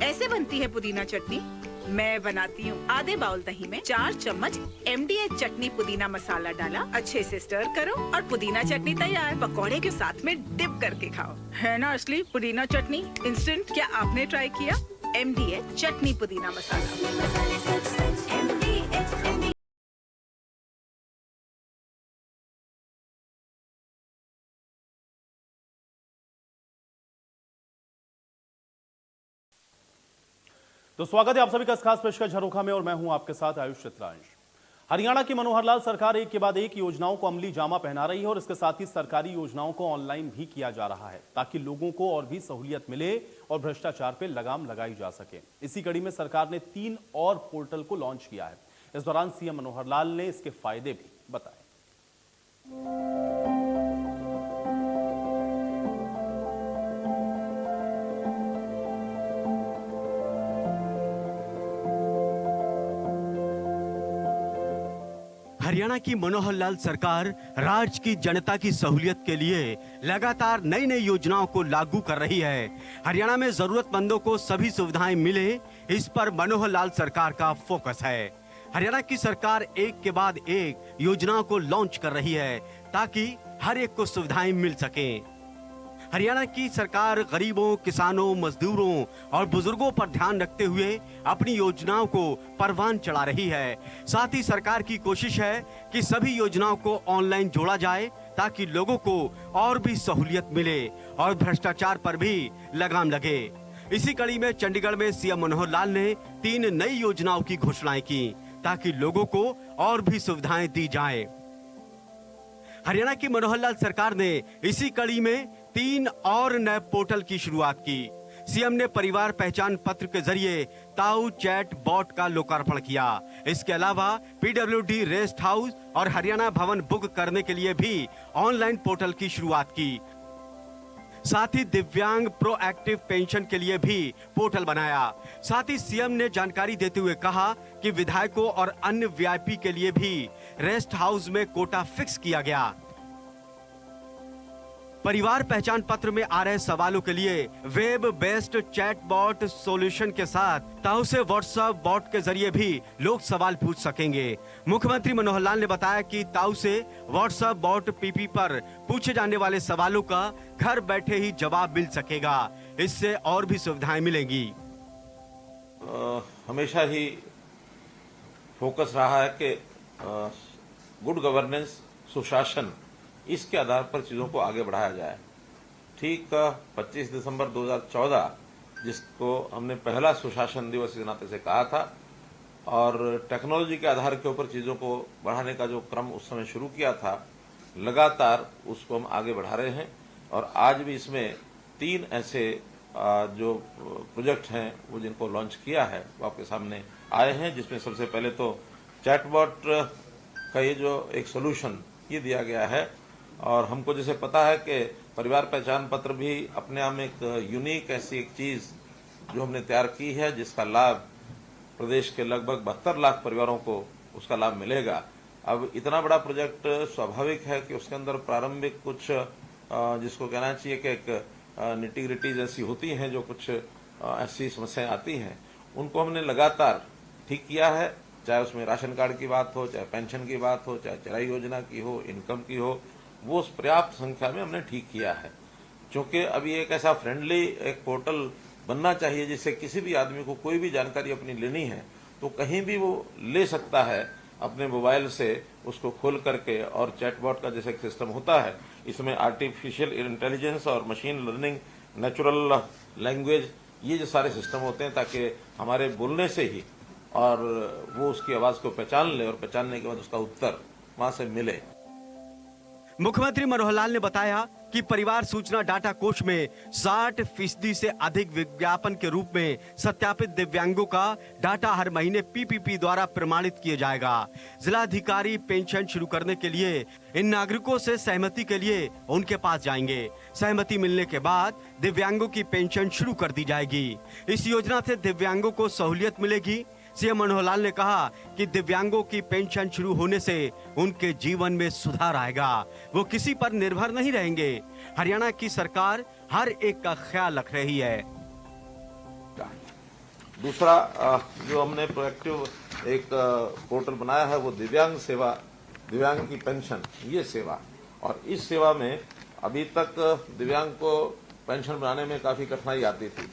ऐसे बनती है पुदीना चटनी। मैं बनाती हूँ आधे बाउल दही में 4 चम्मच MDH चटनी पुदीना मसाला डाला, अच्छे से स्टर करो और पुदीना चटनी तैयार। पकौड़े के साथ में डिप करके खाओ, है ना असली पुदीना चटनी इंस्टेंट। क्या आपने ट्राई किया? MDH चटनी पुदीना मसाला। तो स्वागत है आप सभी का इस खास पेशकश झरोखा में और मैं हूं आपके साथ आयुष चित्रांश। हरियाणा की मनोहर लाल सरकार एक के बाद एक योजनाओं को अमली जामा पहना रही है और इसके साथ ही सरकारी योजनाओं को ऑनलाइन भी किया जा रहा है ताकि लोगों को और भी सहूलियत मिले और भ्रष्टाचार पे लगाम लगाई जा सके। इसी कड़ी में सरकार ने 3 और पोर्टल को लॉन्च किया है। इस दौरान सीएम मनोहर लाल ने इसके फायदे भी बताए। हरियाणा की मनोहर लाल सरकार राज्य की जनता की सहूलियत के लिए लगातार नई नई योजनाओं को लागू कर रही है। हरियाणा में जरूरतमंदों को सभी सुविधाएं मिले, इस पर मनोहर लाल सरकार का फोकस है। हरियाणा की सरकार एक के बाद एक योजनाओं को लॉन्च कर रही है ताकि हर एक को सुविधाएं मिल सकें। हरियाणा की सरकार गरीबों, किसानों, मजदूरों और बुजुर्गों पर ध्यान रखते हुए अपनी योजनाओं को परवान चढ़ा रही है। साथ ही सरकार की कोशिश है कि सभी योजनाओं को ऑनलाइन जोड़ा जाए ताकि लोगों को और भी सहूलियत मिले और भ्रष्टाचार पर भी लगाम लगे। इसी कड़ी में चंडीगढ़ में सीएम मनोहर लाल ने 3 नई योजनाओं की घोषणाएं की ताकि लोगों को और भी सुविधाएं दी जाए। हरियाणा की मनोहर लाल सरकार ने इसी कड़ी में 3 और नए पोर्टल की शुरुआत की। सीएम ने परिवार पहचान पत्र के जरिए ताऊ चैट बॉट का लोकार्पण किया। इसके अलावा PWD रेस्ट हाउस और हरियाणा भवन बुक करने के लिए भी ऑनलाइन पोर्टल की शुरुआत की। साथ ही दिव्यांग प्रोएक्टिव पेंशन के लिए भी पोर्टल बनाया। साथ ही सीएम ने जानकारी देते हुए कहा कि विधायकों और अन्य VIP के लिए भी रेस्ट हाउस में कोटा फिक्स किया गया। परिवार पहचान पत्र में आ रहे सवालों के लिए web based chat bot solution के साथ ताऊ से व्हाट्सएप बॉट के जरिए भी लोग सवाल पूछ सकेंगे। मुख्यमंत्री मनोहर लाल ने बताया कि ताऊ से व्हाट्सएप बॉट PP पर पूछे जाने वाले सवालों का घर बैठे ही जवाब मिल सकेगा। इससे और भी सुविधाएं मिलेंगी। हमेशा ही फोकस रहा है कि गुड गवर्नेंस, सुशासन, इसके आधार पर चीजों को आगे बढ़ाया जाए। ठीक 25 दिसंबर 2014 जिसको हमने पहला सुशासन दिवस के नाते से कहा था और टेक्नोलॉजी के आधार के ऊपर चीजों को बढ़ाने का जो क्रम उस समय शुरू किया था, लगातार उसको हम आगे बढ़ा रहे हैं और आज भी इसमें 3 ऐसे जो प्रोजेक्ट हैं वो जिनको लॉन्च किया है वो आपके सामने आए हैं। जिसमें सबसे पहले तो चैटबॉट का ये जो एक सोल्यूशन ये दिया गया है और हमको जैसे पता है कि परिवार पहचान पत्र भी अपने आप में एक यूनिक ऐसी एक चीज जो हमने तैयार की है जिसका लाभ प्रदेश के लगभग 72 लाख परिवारों को उसका लाभ मिलेगा। अब इतना बड़ा प्रोजेक्ट स्वाभाविक है कि उसके अंदर प्रारंभिक कुछ जिसको कहना चाहिए कि एक निटी-ग्रिटीज ऐसी होती हैं जो कुछ ऐसी समस्याएं आती हैं, उनको हमने लगातार ठीक किया है। चाहे उसमें राशन कार्ड की बात हो, चाहे पेंशन की बात हो, चाहे चराई योजना की हो, इनकम की हो, वो पर्याप्त संख्या में हमने ठीक किया है। क्योंकि अभी एक ऐसा फ्रेंडली एक पोर्टल बनना चाहिए जिससे किसी भी आदमी को कोई भी जानकारी अपनी लेनी है तो कहीं भी वो ले सकता है अपने मोबाइल से उसको खोल करके। और चैटबॉट का जैसे एक सिस्टम होता है, इसमें आर्टिफिशियल इंटेलिजेंस और मशीन लर्निंग, नेचुरल लैंग्वेज, ये जो सारे सिस्टम होते हैं ताकि हमारे बोलने से ही और वो उसकी आवाज को पहचान ले और पहचानने के बाद उसका उत्तर वहां से मिले। मुख्यमंत्री मनोहर लाल ने बताया कि परिवार सूचना डाटा कोष में 60% से अधिक विज्ञापन के रूप में सत्यापित दिव्यांगों का डाटा हर महीने PPP द्वारा प्रमाणित किया जाएगा। जिलाधिकारी पेंशन शुरू करने के लिए इन नागरिकों से सहमति के लिए उनके पास जाएंगे। सहमति मिलने के बाद दिव्यांगों की पेंशन शुरू कर दी जाएगी। इस योजना से दिव्यांगों को सहूलियत मिलेगी। सीएम मनोहर लाल ने कहा कि दिव्यांगों की पेंशन शुरू होने से उनके जीवन में सुधार आएगा, वो किसी पर निर्भर नहीं रहेंगे। हरियाणा की सरकार हर एक का ख्याल रख रही है। दूसरा जो हमने प्रोएक्टिव एक पोर्टल बनाया है वो दिव्यांग सेवा, दिव्यांग की पेंशन, ये सेवा। और इस सेवा में अभी तक दिव्यांग को पेंशन बनाने में काफी कठिनाई आती थी।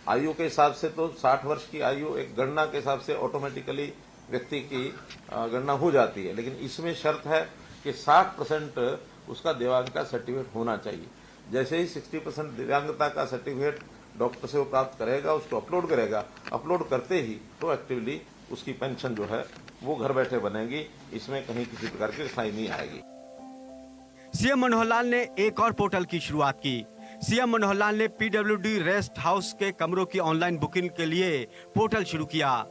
आयु के हिसाब से तो 60 वर्ष की आयु एक गणना के हिसाब से ऑटोमेटिकली व्यक्ति की गणना हो जाती है, लेकिन इसमें शर्त है कि 60% उसका दिव्यांग का सर्टिफिकेट होना चाहिए। जैसे ही 60% दिव्यांगता का सर्टिफिकेट डॉक्टर से वो प्राप्त करेगा, उसको अपलोड करेगा, अपलोड करते ही प्रोएक्टिवली उसकी पेंशन जो है वो घर बैठे बनेगी। इसमें कहीं किसी प्रकार की कठिनाई नहीं आएगी। सीएम मनोहर लाल ने एक और पोर्टल की शुरुआत की। सीएम मनोहर लाल ने पीडब्ल्यूडी रेस्ट हाउस के कमरों की ऑनलाइन बुकिंग के लिए पोर्टल शुरू किया।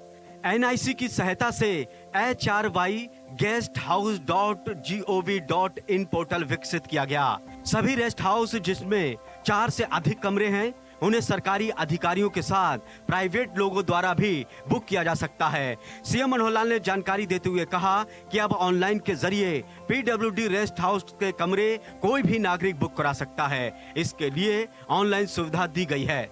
एनआईसी की सहायता से HRYGuesthouse.gov.in पोर्टल विकसित किया गया। सभी रेस्ट हाउस जिसमें 4 से अधिक कमरे हैं, उन्हें सरकारी अधिकारियों के साथ प्राइवेट लोगों द्वारा भी बुक किया जा सकता है। सीएम मनोहर लाल ने जानकारी देते हुए कहा कि अब ऑनलाइन के जरिए पीडब्ल्यूडी रेस्ट हाउस के कमरे कोई भी नागरिक बुक करा सकता है। इसके लिए ऑनलाइन सुविधा दी गई है।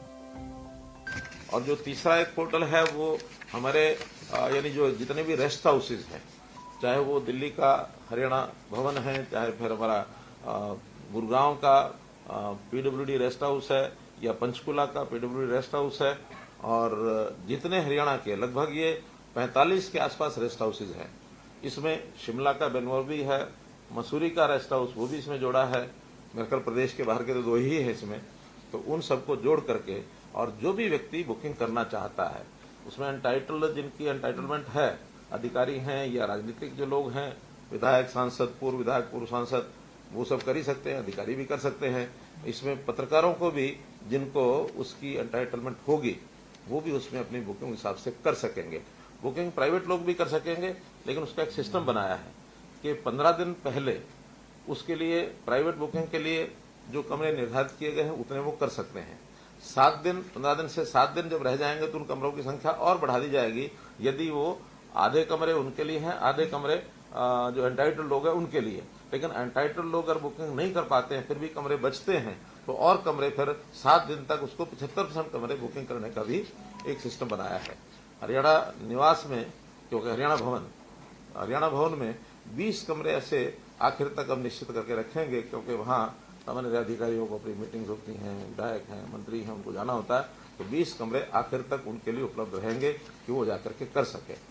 और जो तीसरा एक पोर्टल है वो हमारे यानी जो जितने भी रेस्ट हाउसेज हैं, चाहे वो दिल्ली का हरियाणा भवन है, चाहे फिर हमारा गुरुग्राम का पीडब्ल्यूडी रेस्ट हाउस है, या पंचकुला का पीडब्ल्यूडी रेस्ट हाउस है, और जितने हरियाणा के लगभग ये 45 के आसपास रेस्ट हाउसेज हैं। इसमें शिमला का बेनवर्बी है, मसूरी का रेस्ट हाउस वो भी इसमें जोड़ा है। मेरे ख्याल प्रदेश के बाहर के तो 2 ही है इसमें। तो उन सबको जोड़ करके और जो भी व्यक्ति बुकिंग करना चाहता है उसमें एंटाइटल्ड, जिनकी एंटाइटलमेंट है, अधिकारी हैं या राजनीतिक जो लोग हैं, विधायक, सांसद, पूर्व विधायक, पूर्व सांसद, वो सब कर ही सकते हैं, अधिकारी भी कर सकते हैं। इसमें पत्रकारों को भी जिनको उसकी एंटाइटलमेंट होगी वो भी उसमें अपनी बुकिंग हिसाब से कर सकेंगे। बुकिंग प्राइवेट लोग भी कर सकेंगे, लेकिन उसका एक सिस्टम बनाया है कि 15 दिन पहले उसके लिए प्राइवेट बुकिंग के लिए जो कमरे निर्धारित किए गए हैं उतने वो कर सकते हैं। 15 दिन से 7 दिन जब रह जाएंगे तो उन कमरों की संख्या और बढ़ा दी जाएगी। यदि वो आधे कमरे उनके लिए हैं, आधे कमरे जो एंटाइटल्ड लोग हैं उनके लिए। लेकिन एंटाइटल्ड लोग अगर बुकिंग नहीं कर पाते हैं, फिर भी कमरे बचते हैं, तो और कमरे फिर 7 दिन तक उसको 75% कमरे बुकिंग करने का भी एक सिस्टम बनाया है। हरियाणा निवास में, क्योंकि हरियाणा भवन में 20 कमरे ऐसे आखिर तक हम निश्चित करके रखेंगे, क्योंकि वहां सामान्य अधिकारियों को अपनी मीटिंग्स होती हैं, विधायक हैं, मंत्री हैं, उनको जाना होता है। तो 20 कमरे आखिर तक उनके लिए उपलब्ध रहेंगे कि वो जाकर के कर सके।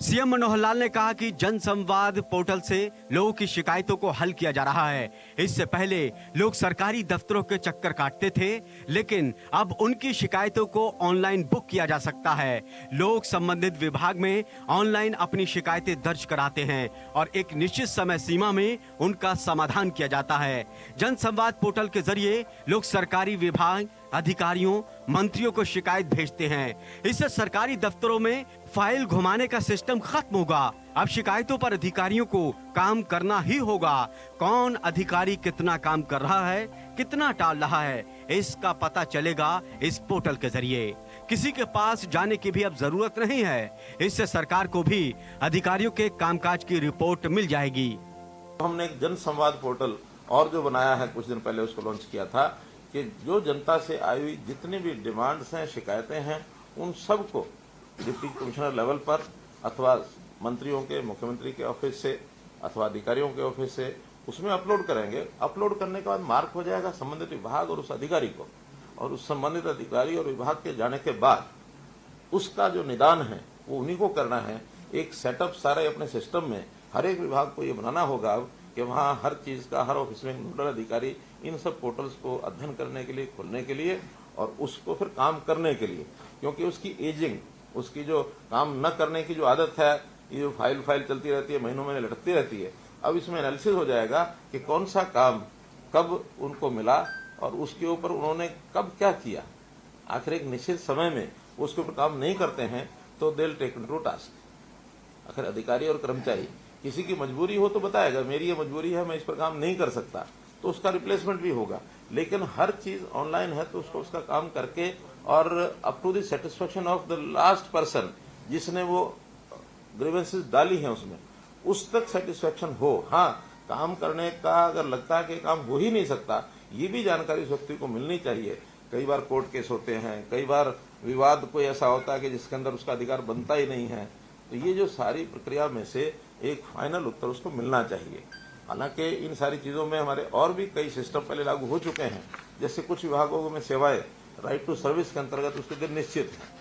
सीएम मनोहर लाल ने कहा कि जन संवाद पोर्टल से लोगों की शिकायतों को हल किया जा रहा है। इससे पहले लोग सरकारी दफ्तरों के चक्कर काटते थे, लेकिन अब उनकी शिकायतों को ऑनलाइन बुक किया जा सकता है। लोग संबंधित विभाग में ऑनलाइन अपनी शिकायतें दर्ज कराते हैं और एक निश्चित समय सीमा में उनका समाधान किया जाता है। जन संवाद पोर्टल के जरिए लोग सरकारी विभाग, अधिकारियों, मंत्रियों को शिकायत भेजते हैं। इससे सरकारी दफ्तरों में फाइल घुमाने का सिस्टम खत्म होगा। अब शिकायतों पर अधिकारियों को काम करना ही होगा। कौन अधिकारी कितना काम कर रहा है, कितना टाल रहा है, इसका पता चलेगा इस पोर्टल के जरिए। किसी के पास जाने की भी अब जरूरत नहीं है। इससे सरकार को भी अधिकारियों के कामकाज की रिपोर्ट मिल जाएगी। हमने एक जन संवाद पोर्टल और जो बनाया है, कुछ दिन पहले उसको लॉन्च किया था, कि जो जनता से आई हुई जितनी भी डिमांड्स हैं, शिकायतें हैं, उन सबको डिप्टी कमिश्नर लेवल पर अथवा मंत्रियों के, मुख्यमंत्री के ऑफिस से अथवा अधिकारियों के ऑफिस से उसमें अपलोड करेंगे। अपलोड करने के बाद मार्क हो जाएगा संबंधित विभाग और उस अधिकारी को, और उस संबंधित अधिकारी और विभाग के जाने के बाद उसका जो निदान है वो उन्हीं को करना है। एक सेटअप सारे अपने सिस्टम में हर एक विभाग को ये बनाना होगा कि वहाँ हर चीज का, हर ऑफिस में नोडल अधिकारी इन सब पोर्टल्स को अध्ययन करने के लिए, खोलने के लिए और उसको फिर काम करने के लिए, क्योंकि उसकी एजिंग, उसकी जो काम न करने की जो आदत है, ये जो फाइल चलती रहती है, महीनों महीने लटकती रहती है, अब इसमें एनालिसिस हो जाएगा कि कौन सा काम कब उनको मिला और उसके ऊपर उन्होंने कब क्या किया। आखिर एक निश्चित समय में उसके ऊपर काम नहीं करते हैं तो they will take to task. आखिर अधिकारी और कर्मचारी, किसी की मजबूरी हो तो बताएगा मेरी ये मजबूरी है, मैं इस पर काम नहीं कर सकता, तो उसका रिप्लेसमेंट भी होगा। लेकिन हर चीज ऑनलाइन है तो उसको उसका काम करके और up to the satisfaction of the last person जिसने वो ग्रीवेंसेस डाली हैं उसमें, उस तक सेटिस्फेक्शन हो। हाँ, काम करने का अगर लगता है कि काम हो ही नहीं सकता, ये भी जानकारी उस व्यक्ति को मिलनी चाहिए। कई बार कोर्ट केस होते हैं, कई बार विवाद कोई ऐसा होता है कि जिसके अंदर उसका अधिकार बनता ही नहीं है, तो ये जो सारी प्रक्रिया में से एक फाइनल उत्तर उसको मिलना चाहिए। हालांकि इन सारी चीजों में हमारे और भी कई सिस्टम पहले लागू हो चुके हैं, जैसे कुछ विभागों में सेवाएं राइट टू सर्विस के अंतर्गत उसके दिन निश्चित है।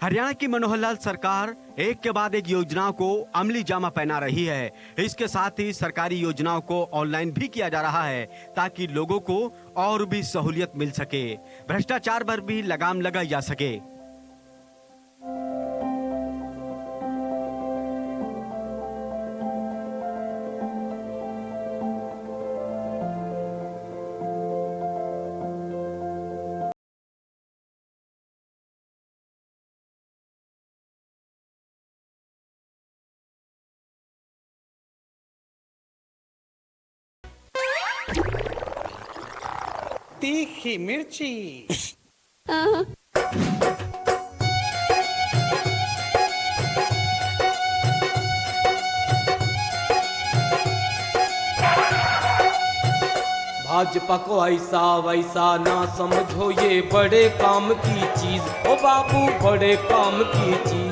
हरियाणा की मनोहर लाल सरकार एक के बाद एक योजनाओं को अमली जामा पहना रही है। इसके साथ ही सरकारी योजनाओं को ऑनलाइन भी किया जा रहा है ताकि लोगों को और भी सहूलियत मिल सके, भ्रष्टाचार पर भी लगाम लगाई जा सके। तीखी मिर्ची। भाजपा को ऐसा वैसा ना समझो, ये बड़े काम की चीज, ओ बाबू बड़े काम की चीज।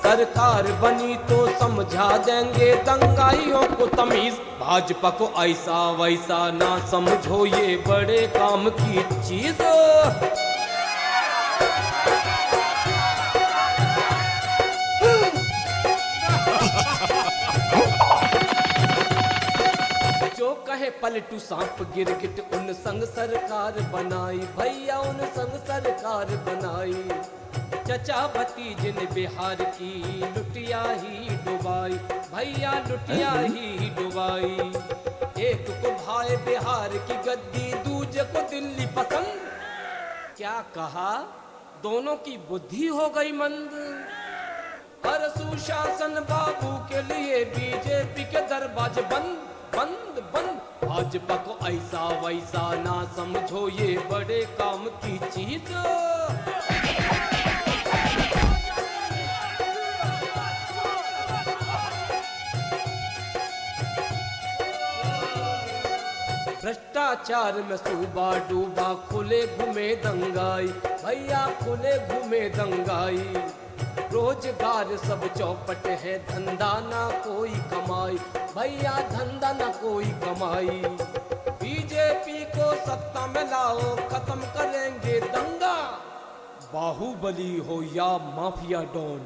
सरकार बनी तो समझा देंगे दंगाइयों को तमीज। भाजपा को ऐसा वैसा ना समझो, ये बड़े काम की चीज। जो कहे पलटू सांप गिरगिट, उन संग सरकार बनाई, भैया उन संग सरकार बनाई। चचा भतीजे ने बिहार की लुटिया ही डुबाई, भैया लुटिया ही डुबाई। एक को भाई बिहार की गद्दी, दूजे को दिल्ली पसंद। क्या कहा, दोनों की बुद्धि हो गई मंद। हर सुशासन बाबू के लिए बीजेपी के दरवाजे बंद बंद बंद। भाजपा को ऐसा वैसा ना समझो, ये बड़े काम की चीज। भ्रष्टाचार में सूबा डूबा, खुले घूमे दंगाई, भैया खुले घूमे दंगाई। रोजगार सब चौपट है, धंधा ना कोई कमाई, भैया धंधा ना कोई कमाई। बीजेपी को सत्ता में लाओ, खत्म करेंगे दंगा। बाहुबली हो या माफिया डॉन,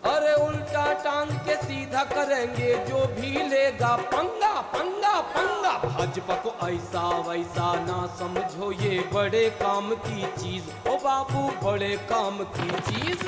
अरे उल्टा टांग के सीधा करेंगे जो भी लेगा पंगा पंगा पंगा। भाजपा को ऐसा वैसा ना समझो, ये बड़े काम की चीज, ओ बाबू बड़े काम की चीज।